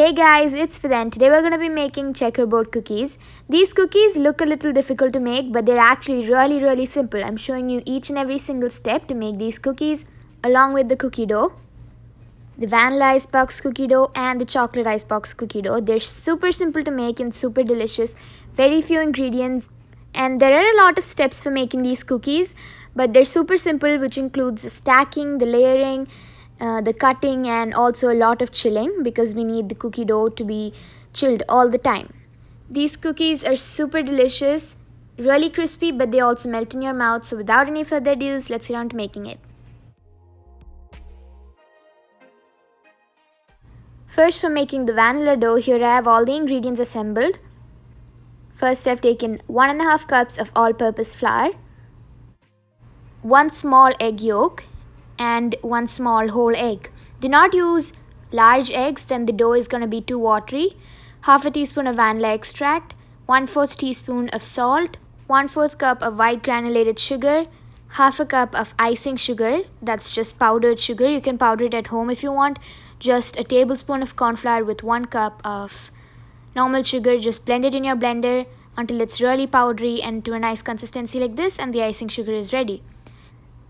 Hey guys, it's Fidha and today we're going to be making checkerboard cookies. These cookies look a little difficult to make, but they're actually really simple. I'm showing you each and every single step to make these cookies along with the cookie dough, the vanilla icebox cookie dough and the chocolate icebox cookie dough. They're super simple to make and super delicious. Very few ingredients, and there are a lot of steps for making these cookies, but they're super simple, which includes the stacking, the layering, the cutting, and also a lot of chilling because we need the cookie dough to be chilled all the time. These cookies are super delicious, really crispy, but they also melt in your mouth. So without any further ado, let's get on to making it. First, for making the vanilla dough, here I have all the ingredients assembled. First, I've taken 1.5 cups of all-purpose flour, 1 small egg yolk, and 1 small whole egg. Do not use large eggs, then the dough is going to be too watery. Half a teaspoon of vanilla extract, 1/4 teaspoon of salt, 1/4 cup of white granulated sugar, half a cup of icing sugar, that's just powdered sugar. You can powder it at home if you want. Just a tablespoon of corn flour with 1 cup of normal sugar. Just blend it in your blender until it's really powdery and to a nice consistency like this, and the icing sugar is ready.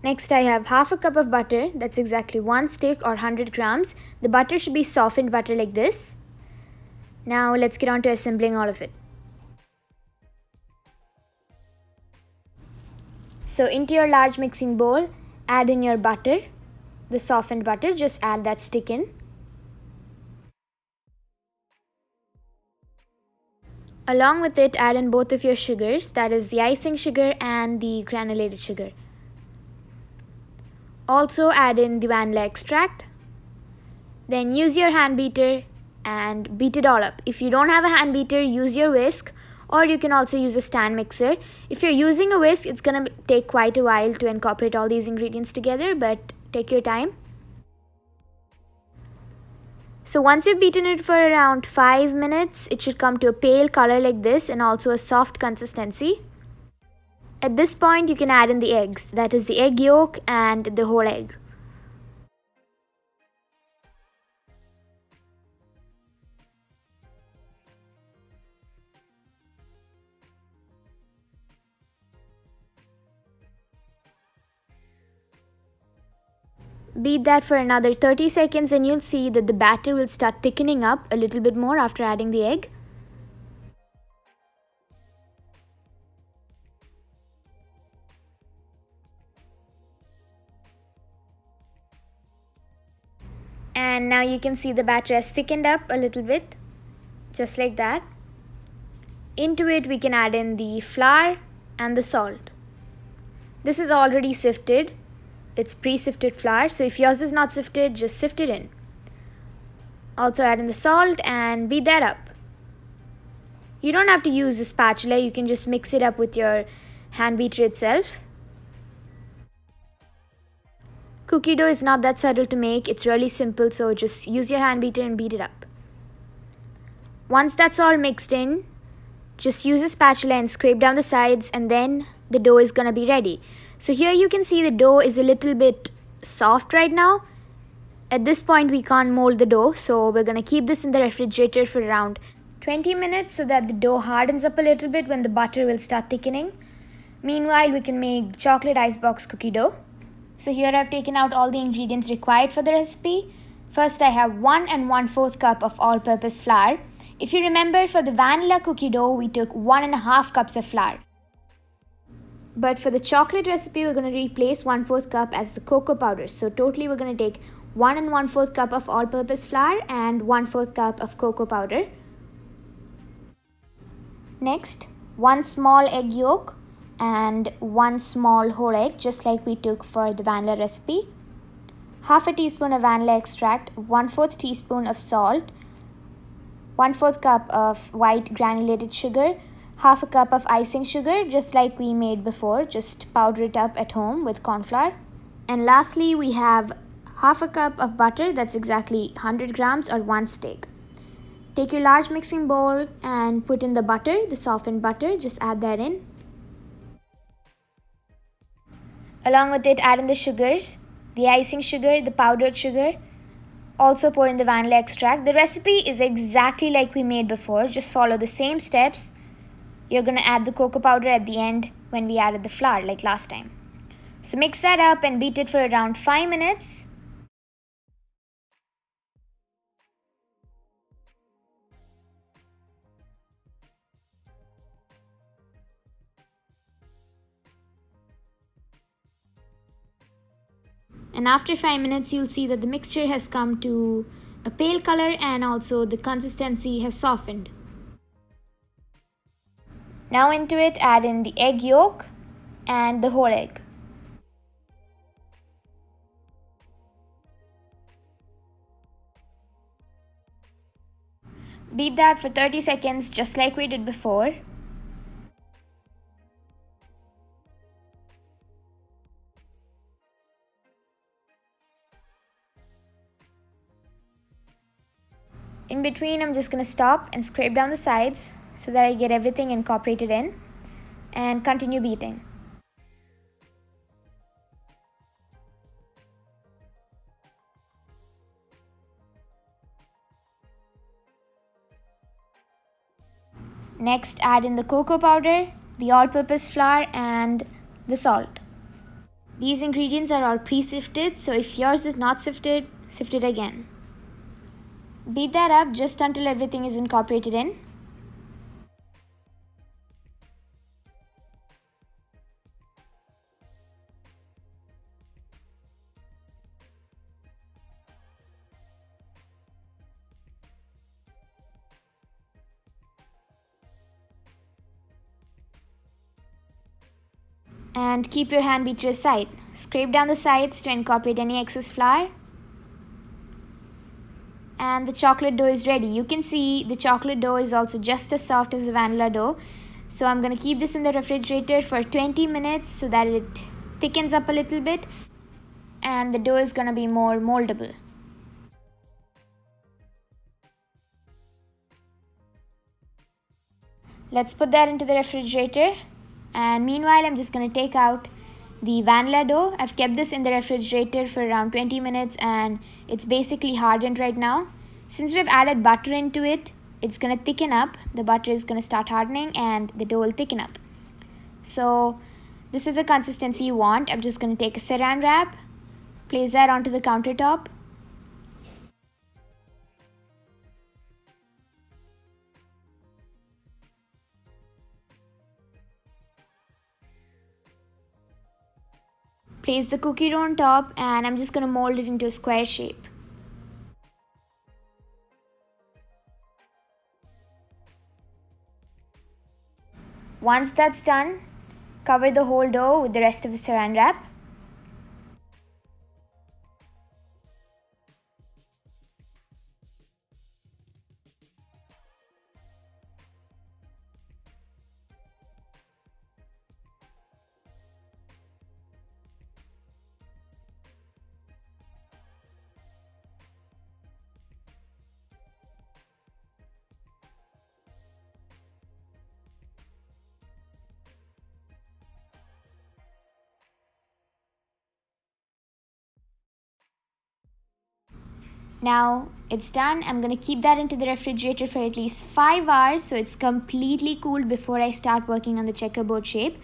Next, I have half a cup of butter. That's exactly 1 stick or 100 grams. The butter should be softened butter like this. Now let's get on to assembling all of it. So into your large mixing bowl, add in your butter, the softened butter. Just add that stick in. Along with it, add in both of your sugars, that is the icing sugar and the granulated sugar. Also add in the vanilla extract. Then use your hand beater and beat it all up. If you don't have a hand beater, use your whisk, or you can also use a stand mixer. If you're using a whisk, it's going to take quite a while to incorporate all these ingredients together, but take your time. So once you've beaten it for around 5 minutes, it should come to a pale color like this and also a soft consistency. At this point, you can add in the eggs, that is the egg yolk and the whole egg. Beat that for another 30 seconds and you'll see that the batter will start thickening up a little bit more after adding the egg. And now you can see the batter has thickened up a little bit, just like that. Into it we can add in the flour and the salt. This is already sifted. It's pre-sifted flour, so if yours is not sifted, just sift it in. Also add in the salt and beat that up. You don't have to use a spatula, you can just mix it up with your hand beater itself. Cookie dough is not that subtle to make, it's really simple, so just use your hand beater and beat it up. Once that's all mixed in, just use a spatula and scrape down the sides, and then the dough is gonna be ready. So here you can see the dough is a little bit soft right now. At this point we can't mold the dough, so we're gonna keep this in the refrigerator for around 20 minutes so that the dough hardens up a little bit when the butter will start thickening. Meanwhile, we can make chocolate icebox cookie dough. So here I've taken out all the ingredients required for the recipe. First, I have 1 1/4 cup of all-purpose flour. If you remember, for the vanilla cookie dough, we took 1.5 cups of flour. But for the chocolate recipe, we're going to replace 1/4 cup as the cocoa powder. So totally we're going to take 1 1/4 cup of all-purpose flour and 1/4 cup of cocoa powder. Next, 1 small egg yolk and 1 small whole egg, just like we took for the vanilla recipe. Half a teaspoon of vanilla extract, 1/4 teaspoon of salt, 1/4 cup of white granulated sugar, half a cup of icing sugar, just like we made before. Just powder it up at home with corn flour. And lastly, we have half a cup of butter, that's exactly 100 grams or 1 stick. Take your large mixing bowl and put in the butter, the softened butter, just add that in. Along with it, add in the sugars, the icing sugar, the powdered sugar. Also pour in the vanilla extract. The recipe is exactly like we made before. Just follow the same steps. You're going to add the cocoa powder at the end when we added the flour like last time. So mix that up and beat it for around 5 minutes. And after 5 minutes, you'll see that the mixture has come to a pale color and also the consistency has softened. Now into it, add in the egg yolk and the whole egg. Beat that for 30 seconds just like we did before. In between, I'm just going to stop and scrape down the sides so that I get everything incorporated in and continue beating. Next, add in the cocoa powder, the all-purpose flour and the salt. These ingredients are all pre-sifted, so if yours is not sifted, sift it again. Beat that up just until everything is incorporated in. And keep your hand beater aside. Scrape down the sides to incorporate any excess flour. And the chocolate dough is ready. You can see the chocolate dough is also just as soft as the vanilla dough. So I'm going to keep this in the refrigerator for 20 minutes so that it thickens up a little bit and the dough is going to be more moldable. Let's put that into the refrigerator. And meanwhile, I'm just going to take out the vanilla dough. I've kept this in the refrigerator for around 20 minutes and it's basically hardened right now. Since we've added butter into it, it's going to thicken up. The butter is going to start hardening and the dough will thicken up. So this is the consistency you want. I'm just going to take a saran wrap, place that onto the countertop. Place the cookie dough on top and I'm just going to mold it into a square shape. Once that's done, cover the whole dough with the rest of the saran wrap. Now it's done. I'm going to keep that into the refrigerator for at least 5 hours so it's completely cooled before I start working on the checkerboard shape.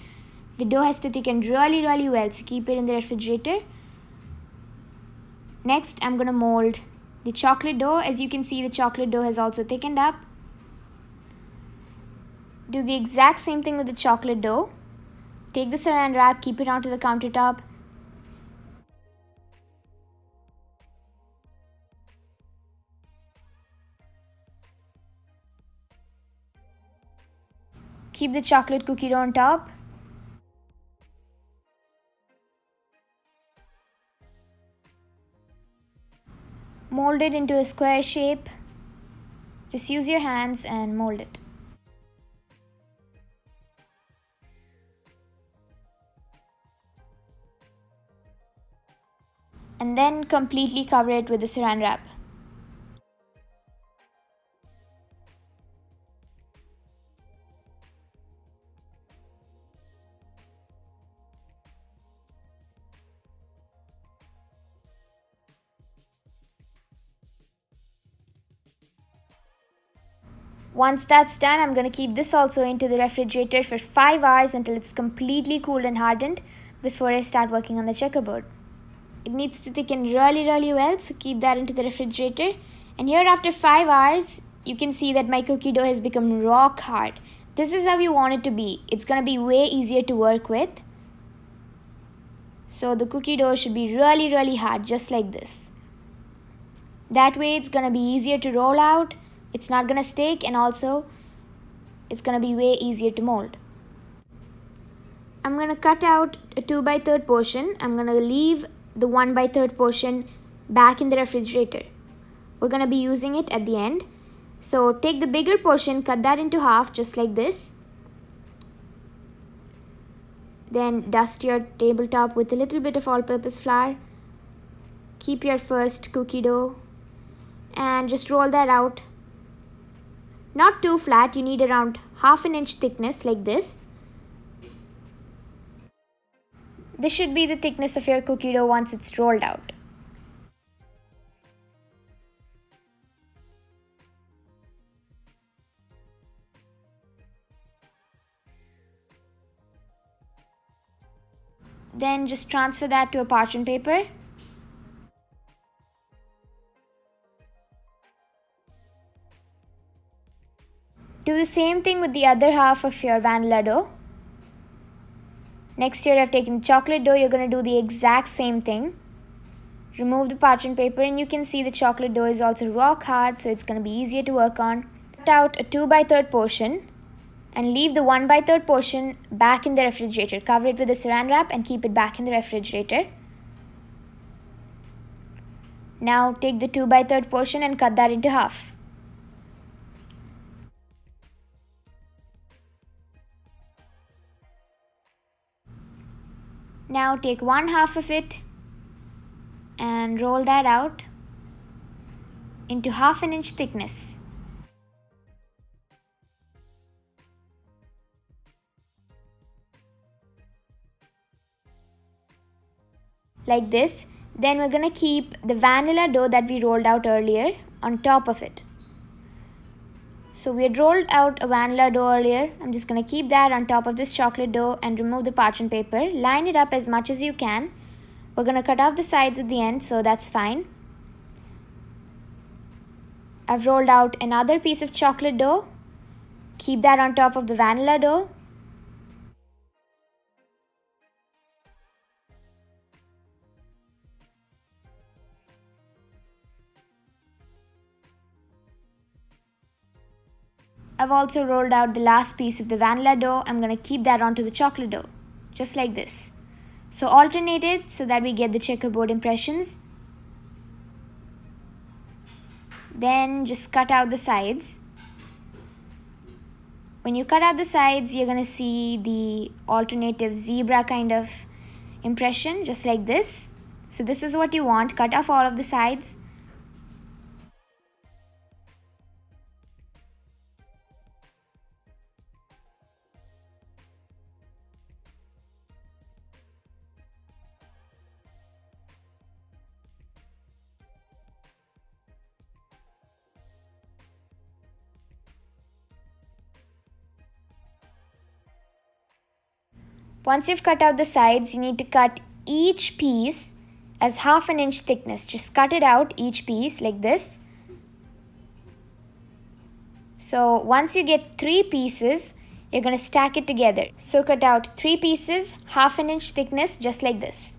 The dough has to thicken really well, so keep it in the refrigerator. Next, I'm going to mold the chocolate dough. As you can see, the chocolate dough has also thickened up. Do the exact same thing with the chocolate dough. Take the saran wrap, keep it onto the countertop. Keep the chocolate cookie dough on top. Mold it into a square shape. Just use your hands and mold it. And then completely cover it with the saran wrap. Once that's done, I'm going to keep this also into the refrigerator for 5 hours until it's completely cooled and hardened before I start working on the checkerboard. It needs to thicken really well, so keep that into the refrigerator. And here after 5 hours, you can see that my cookie dough has become rock hard. This is how you want it to be. It's going to be way easier to work with. So the cookie dough should be really hard, just like this. That way it's going to be easier to roll out, it's not going to stick, and also it's going to be way easier to mold. I'm going to cut out a 2/3 portion. I'm going to leave the 1/3 portion back in the refrigerator. We're going to be using it at the end. So take the bigger portion, cut that into half just like this. Then dust your tabletop with a little bit of all-purpose flour. Keep your first cookie dough and just roll that out. Not too flat, you need around 1/2 inch thickness like this. This should be the thickness of your cookie dough once it's rolled out. Then just transfer that to a parchment paper. Do the same thing with the other half of your vanilla dough. Next here I've taken chocolate dough. You're going to do the exact same thing. Remove the parchment paper and you can see the chocolate dough is also rock hard, so it's going to be easier to work on. Cut out a 2/3 portion and leave the 1/3 portion back in the refrigerator. Cover it with a saran wrap and keep it back in the refrigerator. Now take the 2/3 portion and cut that into half. Now take 1/2 of it and roll that out into 1/2 inch thickness. Like this. Then we're going to keep the vanilla dough that we rolled out earlier on top of it. So we had rolled out a vanilla dough earlier. I'm just going to keep that on top of this chocolate dough and remove the parchment paper. Line it up as much as you can. We're going to cut off the sides at the end, so that's fine. I've rolled out another piece of chocolate dough. Keep that on top of the vanilla dough. I've also rolled out the last piece of the vanilla dough. I'm going to keep that onto the chocolate dough, just like this. So alternate it so that we get the checkerboard impressions. Then just cut out the sides. When you cut out the sides, you're going to see the alternative zebra kind of impression, just like this. So this is what you want. Cut off all of the sides. Once you've cut out the sides, you need to cut each piece as 1/2 inch thickness. Just cut it out, each piece, like this. So once you get 3 pieces, you're going to stack it together. So cut out 3 pieces, 1/2 inch thickness, just like this.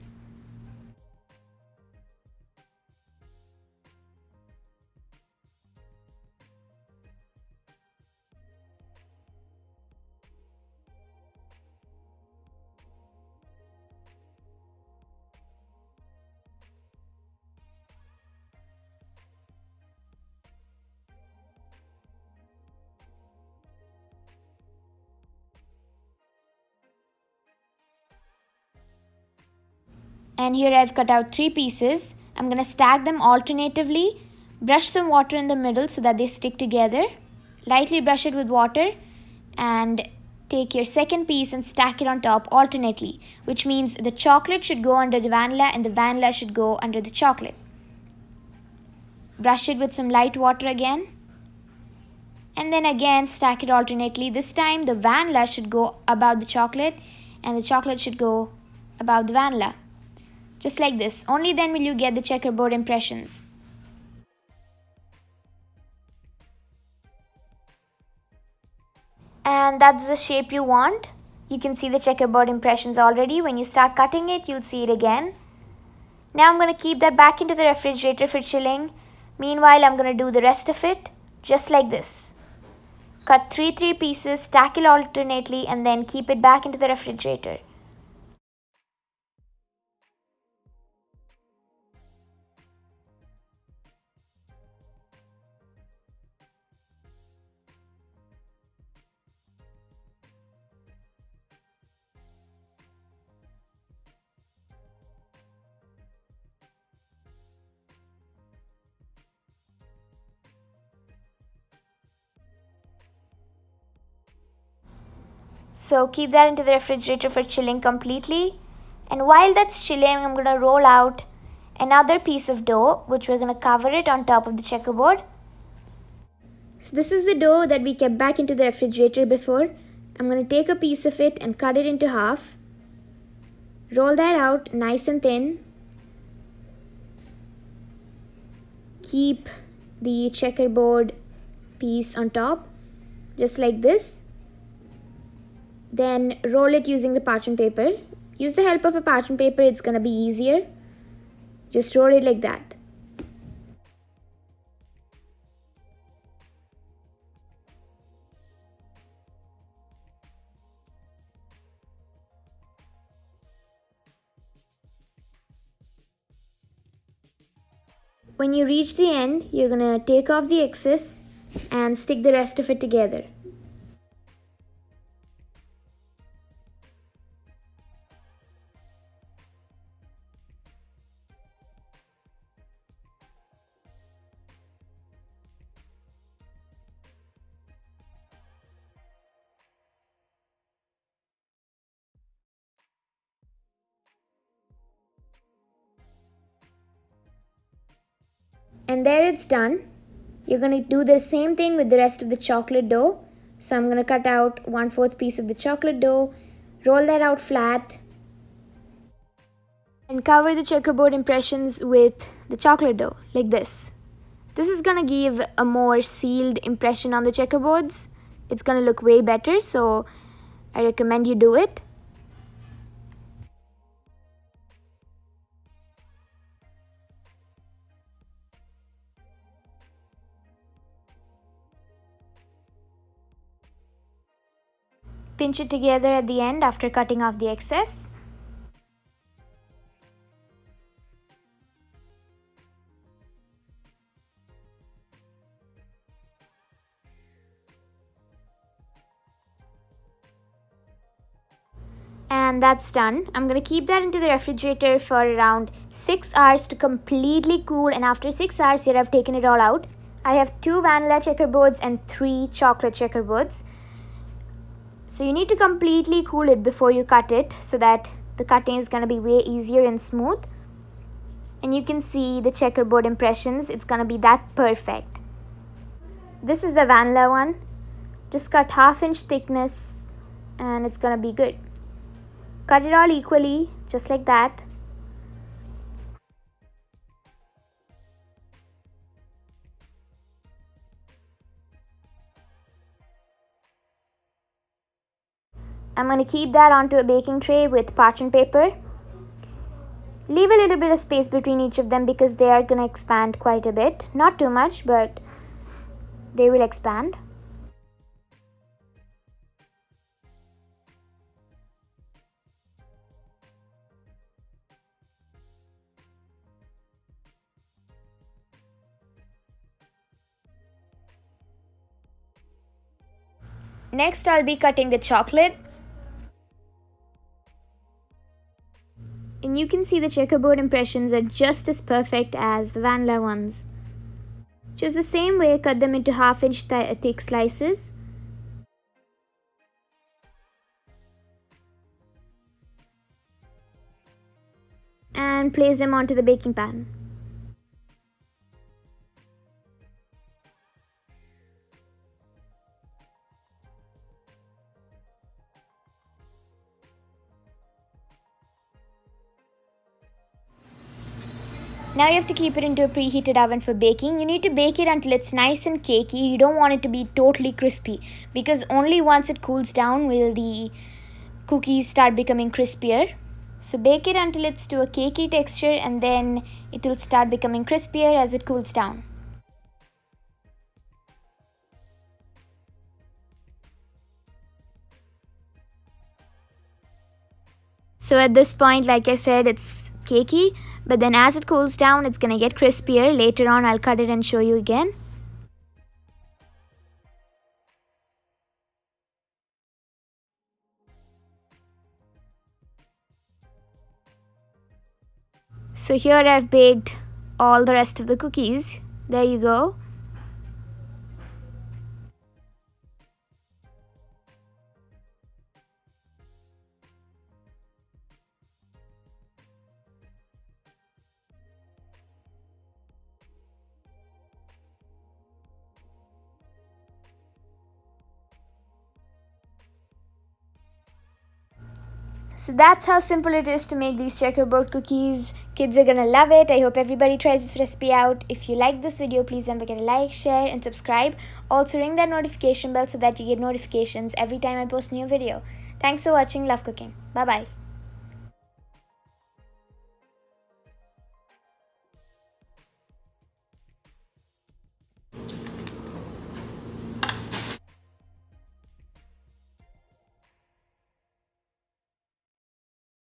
And here I've cut out 3 pieces. I'm going to stack them alternatively. Brush some water in the middle so that they stick together. Lightly brush it with water and take your second piece and stack it on top alternately, which means the chocolate should go under the vanilla and the vanilla should go under the chocolate. Brush it with some light water again And then again stack it alternately. This time the vanilla should go above the chocolate and the chocolate should go above the vanilla. Just like this. Only then will you get the checkerboard impressions. And that's the shape you want. You can see the checkerboard impressions already. When you start cutting it, you'll see it again. Now I'm going to keep that back into the refrigerator for chilling. Meanwhile, I'm going to do the rest of it just like this. Cut 3 pieces, stack it alternately, and then keep it back into the refrigerator. So keep that into the refrigerator for chilling completely. And while that's chilling, I'm going to roll out another piece of dough, which we're going to cover it on top of the checkerboard. So this is the dough that we kept back into the refrigerator before. I'm going to take a piece of it and cut it into half. Roll that out nice and thin. Keep the checkerboard piece on top, just like this. Then roll it using the parchment paper. Use the help of a parchment paper, it's gonna be easier. Just roll it like that. When you reach the end, you're gonna take off the excess and stick the rest of it together. And there it's done. You're going to do the same thing with the rest of the chocolate dough. So I'm going to cut out 1/4 piece of the chocolate dough, roll that out flat, and cover the checkerboard impressions with the chocolate dough like this. This is going to give a more sealed impression on the checkerboards. It's going to look way better, so I recommend you do it. Pinch it together at the end after cutting off the excess. And that's done. I'm going to keep that into the refrigerator for around 6 hours to completely cool, and after 6 hours here I've taken it all out. I have 2 vanilla checkerboards and 3 chocolate checkerboards. So you need to completely cool it before you cut it so that the cutting is going to be way easier and smooth. And you can see the checkerboard impressions, it's going to be that perfect. This is the vanilla one. Just cut 1/2 inch thickness and it's going to be good. Cut it all equally, just like that. I'm going to keep that onto a baking tray with parchment paper. Leave a little bit of space between each of them because they are going to expand quite a bit. Not too much, but they will expand. Next, I'll be cutting the chocolate. And you can see the checkerboard impressions are just as perfect as the vanilla ones. Just the same way, cut them into 1/2 inch thick slices. And place them onto the baking pan. Now you have to keep it into a preheated oven for baking. You need to bake it until it's nice and cakey. You don't want it to be totally crispy, because only once it cools down will the cookies start becoming crispier. So bake it until it's to a cakey texture, and then it will start becoming crispier as it cools down. So at this point, like I said, it's cakey, but then as it cools down, it's gonna get crispier. Later on, I'll cut it and show you again. So here I've baked all the rest of the cookies. There you go. So that's how simple it is to make these checkerboard cookies. Kids are gonna love it. I hope everybody tries this recipe out. If you like this video, please don't forget to like, share, and subscribe. Also ring that notification bell so that you get notifications every time I post a new video. Thanks for watching. Love cooking. Bye bye.